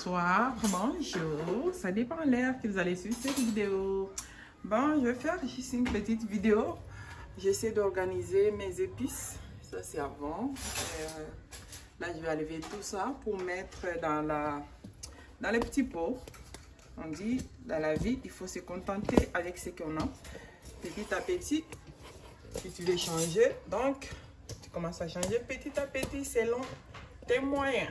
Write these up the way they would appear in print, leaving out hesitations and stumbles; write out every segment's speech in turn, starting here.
bonsoir, bonjour. Ça dépend de l'heure que vous allez suivre cette vidéo. Bon, je vais faire juste une petite vidéo. J'essaie d'organiser mes épices. Ça, c'est avant. Là, je vais enlever tout ça pour mettre dans les petits pots. On dit, dans la vie, il faut se contenter avec ce qu'on a. Petit à petit, si tu veux changer, donc, tu commences à changer petit à petit selon tes moyens.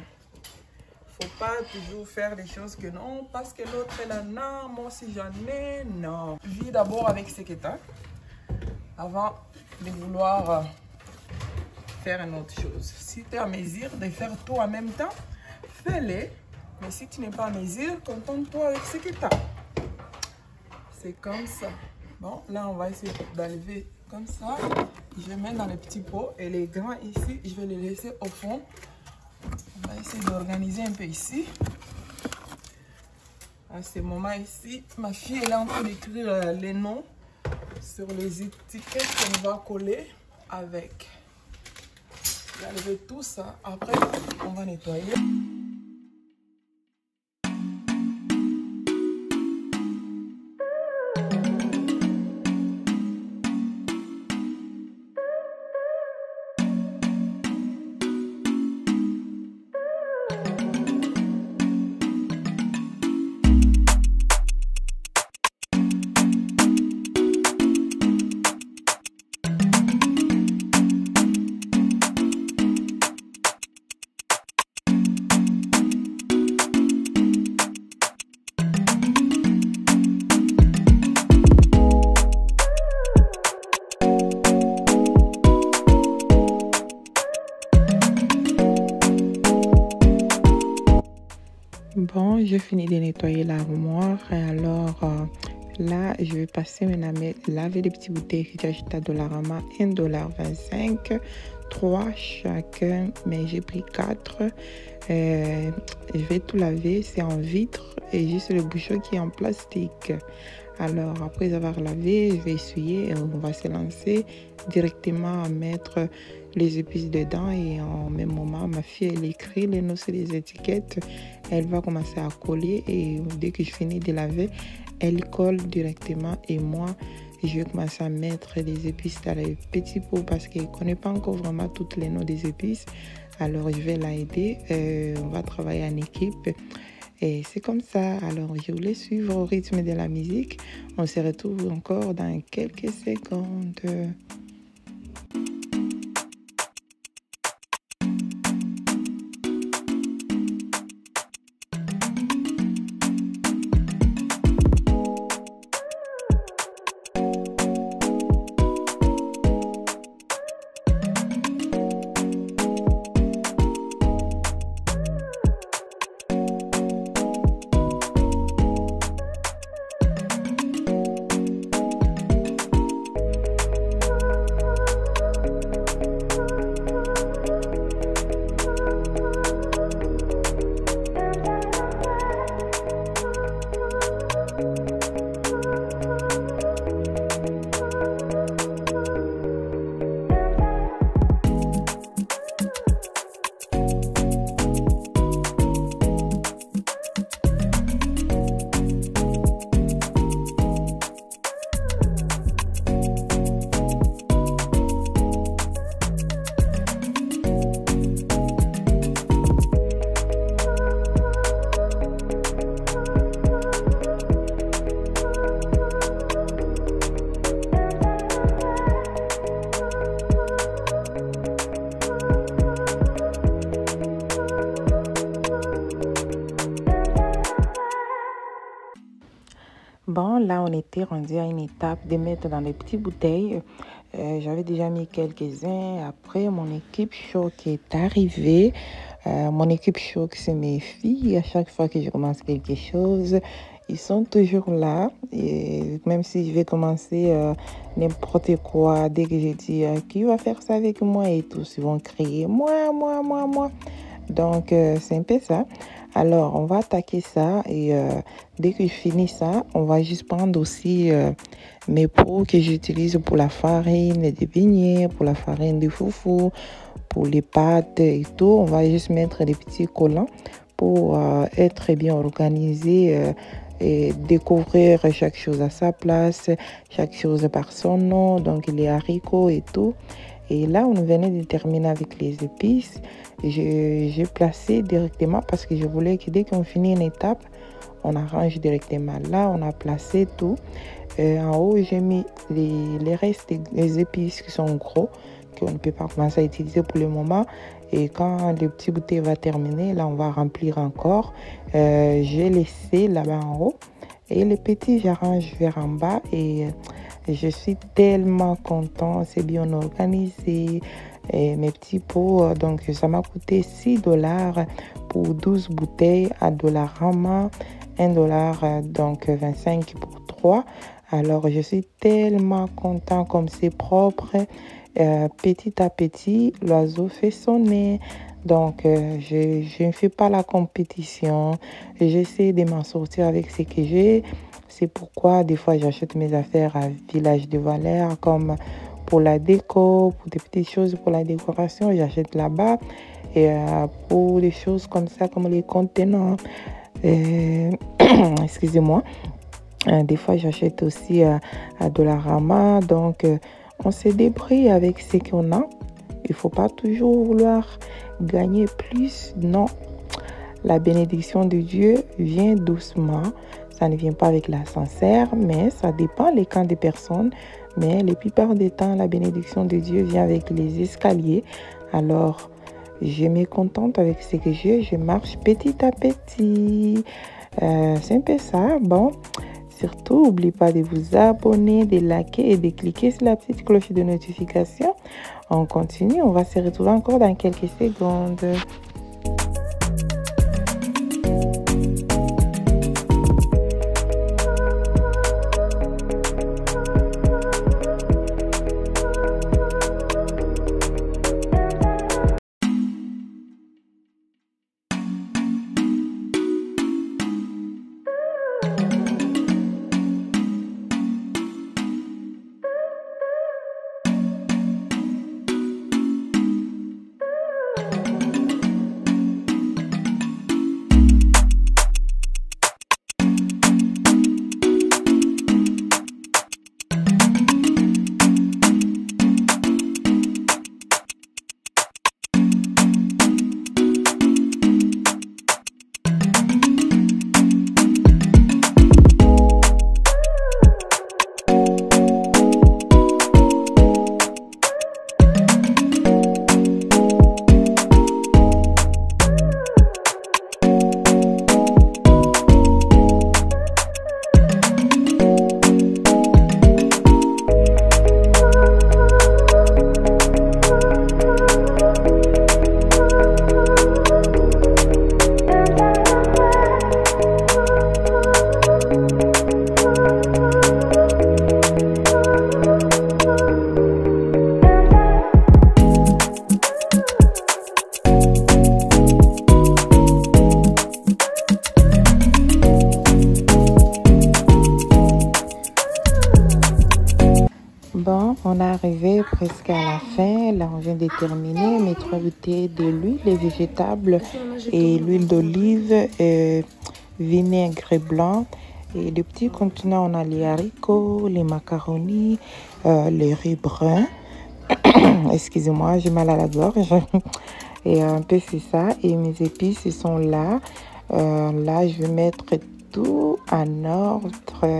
Faut pas toujours faire des choses que non, parce que l'autre est là, non, moi aussi j'en ai, non. Vis d'abord avec ce que tu as, avant de vouloir faire une autre chose. Si tu es à mesure de faire tout en même temps, fais-le. Mais si tu n'es pas à mesure, contente-toi avec ce que tu as. C'est comme ça. Bon, là, on va essayer d'enlever comme ça. Je vais mettre dans les petits pots. Et les grands ici, je vais les laisser au fond. On va essayer d'organiser un peu ici. À ce moment ici, ma fille elle est en train d'écrire les noms sur les étiquettes qu'on va coller avec. Je vais enlever tout ça. Après, on va nettoyer. Bon, je finis de nettoyer l'armoire. Alors là, je vais passer maintenant à laver les petites bouteilles que j'ai achetées à Dollarama, $1,25, 3 chacun, mais j'ai pris 4. Je vais tout laver, c'est en vitre et juste le bouchon qui est en plastique. Alors après avoir lavé, je vais essuyer et on va se lancer directement à mettre les épices dedans. Et en même moment, ma fille elle écrit les noms sur les étiquettes, elle va commencer à coller et dès que je finis de laver, elle colle directement et moi je vais commencer à mettre les épices dans les petits pots parce qu'elle ne connaît pas encore vraiment toutes les noms des épices. Alors je vais l'aider, on va travailler en équipe. Et c'est comme ça. Alors, je voulais suivre au rythme de la musique. On se retrouve encore dans quelques secondes. Bon, là, on était rendu à une étape de mettre dans les petites bouteilles. J'avais déjà mis quelques-uns. Après, mon équipe choc est arrivée. Mon équipe choc, c'est mes filles. À chaque fois que je commence quelque chose, ils sont toujours là. Et même si je vais commencer n'importe quoi, dès que je dis qui va faire ça avec moi et tous, ils vont crier moi, moi, moi, moi. Donc, c'est un peu ça. Alors, on va attaquer ça et dès que je finis ça, on va juste prendre aussi mes pots que j'utilise pour la farine de beignets, pour la farine de foufou, pour les pâtes et tout. On va juste mettre des petits collants pour être bien organisé et découvrir chaque chose à sa place, chaque chose par son nom, donc les haricots et tout. Et là, on venait de terminer avec les épices. J'ai placé directement parce que je voulais que dès qu'on finit une étape, on arrange directement. Là, on a placé tout. En haut, j'ai mis les restes des épices qui sont gros, qu'on ne peut pas commencer à utiliser pour le moment. Et quand le petit bouteille va terminer, là, on va remplir encore. J'ai laissé là-bas en haut. Et les petits, j'arrange vers en bas. Et je suis tellement contente. C'est bien organisé. Et mes petits pots, donc ça m'a coûté $6 pour 12 bouteilles à $1, $1, donc 25 pour 3. Alors, je suis tellement content comme c'est propre. Petit à petit, l'oiseau fait son nez. Donc, je ne fais pas la compétition. J'essaie de m'en sortir avec ce que j'ai. C'est pourquoi, des fois, j'achète mes affaires à Village de Valère, comme pour la déco, pour des petites choses pour la décoration, j'achète là-bas. Et pour des choses comme ça, comme les contenants, excusez-moi. Des fois, j'achète aussi à Dollarama. Donc, on se débrouille avec ce qu'on a. Il ne faut pas toujours vouloir gagner plus. Non. La bénédiction de Dieu vient doucement. Ça ne vient pas avec la sincère, mais ça dépend les camps des personnes. Mais la plupart des temps, la bénédiction de Dieu vient avec les escaliers. Alors, je me contente avec ce que j'ai. Je marche petit à petit. C'est un peu ça. Bon. Surtout, n'oubliez pas de vous abonner, de liker et de cliquer sur la petite cloche de notification. On continue, on va se retrouver encore dans quelques secondes. Bon, on est arrivé presque à la fin. Là, on vient de terminer mes 3 bouteilles de l'huile végétable et l'huile d'olive, vinaigre blanc. Et les petits contenants, on a les haricots, les macaronis, les riz bruns. Excusez-moi, j'ai mal à la gorge. Et un peu c'est ça. Et mes épices, ils sont là. Là, je vais mettre tout en ordre.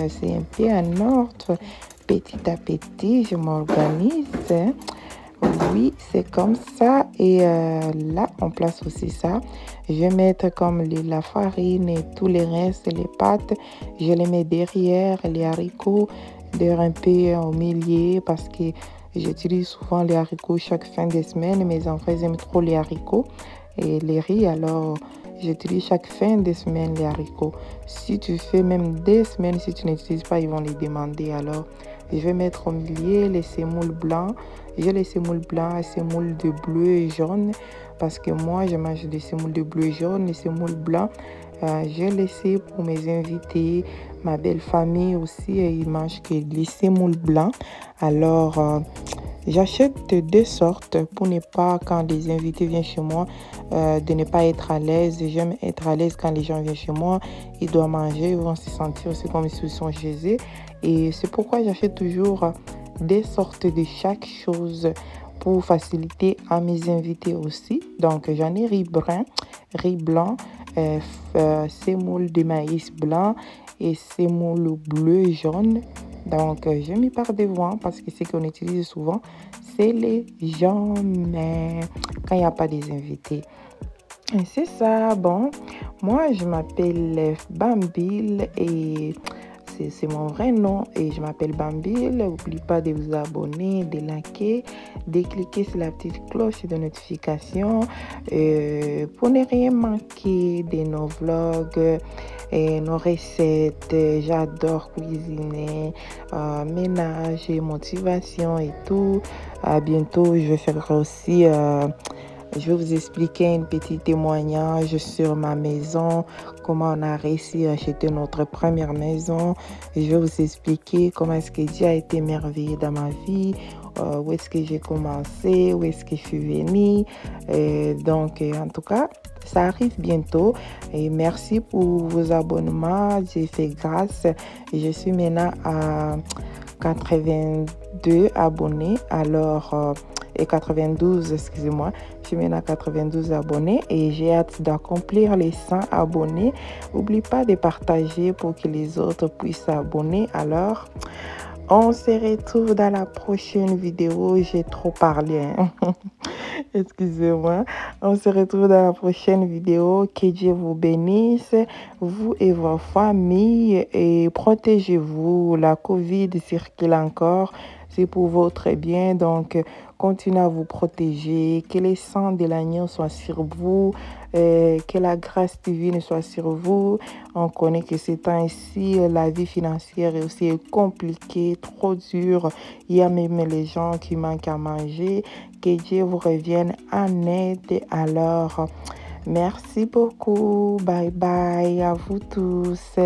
C'est un peu en ordre. Petit à petit, je m'organise. Oui, c'est comme ça. Et là, on place aussi ça. Je vais mettre comme la farine et tous les restes, les pâtes. Je les mets derrière, les haricots, un peu au milieu parce que j'utilise souvent les haricots chaque fin de semaine. Mes enfants ils aiment trop les haricots et les riz. Alors, j'utilise chaque fin de semaine les haricots. Si tu fais même des semaines, si tu n'utilises pas, ils vont les demander. Alors, je vais mettre au milieu les semoules blancs. J'ai les semoules blancs et semoules de bleu et jaune. Parce que moi, je mange des semoules de bleu et jaune. Les semoules blancs, j'ai laissé pour mes invités. Ma belle famille aussi, ils mangent que les semoules blancs. Alors, J'achète deux sortes pour ne pas, quand des invités viennent chez moi, de ne pas être à l'aise. J'aime être à l'aise quand les gens viennent chez moi. Ils doivent manger, ils vont se sentir aussi comme s'ils sont chez eux. Et c'est pourquoi j'achète toujours des sortes de chaque chose pour faciliter à mes invités aussi. Donc, j'en ai riz brun, riz blanc, semoule de maïs blanc et semoule bleu et jaune. Donc, j'ai mis par devant parce que ce qu'on utilise souvent, c'est les jambes quand il n'y a pas des invités. Et c'est ça. Bon, moi, je m'appelle Bambil et c'est mon vrai nom et je m'appelle Bambil. N'oubliez pas de vous abonner, de liker, de cliquer sur la petite cloche de notification pour ne rien manquer de nos vlogs et nos recettes. J'adore cuisiner, ménage, motivation et tout. À bientôt, je vais faire aussi... je vais vous expliquer un petit témoignage sur ma maison, comment on a réussi à acheter notre première maison. Je vais vous expliquer comment est-ce que Dieu a été merveilleux dans ma vie, où est-ce que j'ai commencé, où est-ce que je suis venue. Donc, en tout cas, ça arrive bientôt. Et merci pour vos abonnements. J'ai fait grâce. Je suis maintenant à 82 abonnés. Alors... et 92, excusez-moi, je suis maintenant à 92 abonnés et j'ai hâte d'accomplir les 100 abonnés. N'oublie pas de partager pour que les autres puissent s'abonner. Alors, on se retrouve dans la prochaine vidéo. J'ai trop parlé, hein? Excusez-moi. On se retrouve dans la prochaine vidéo. Que Dieu vous bénisse, vous et vos familles, et protégez-vous. La COVID circule encore. C'est pour votre bien. Donc, continuez à vous protéger. Que les sangs de l'agneau soient sur vous. Que la grâce divine soit sur vous. On connaît que ces temps-ci, la vie financière est aussi compliquée, trop dure. Il y a même les gens qui manquent à manger. Que Dieu vous revienne en aide. Alors, merci beaucoup. Bye bye à vous tous.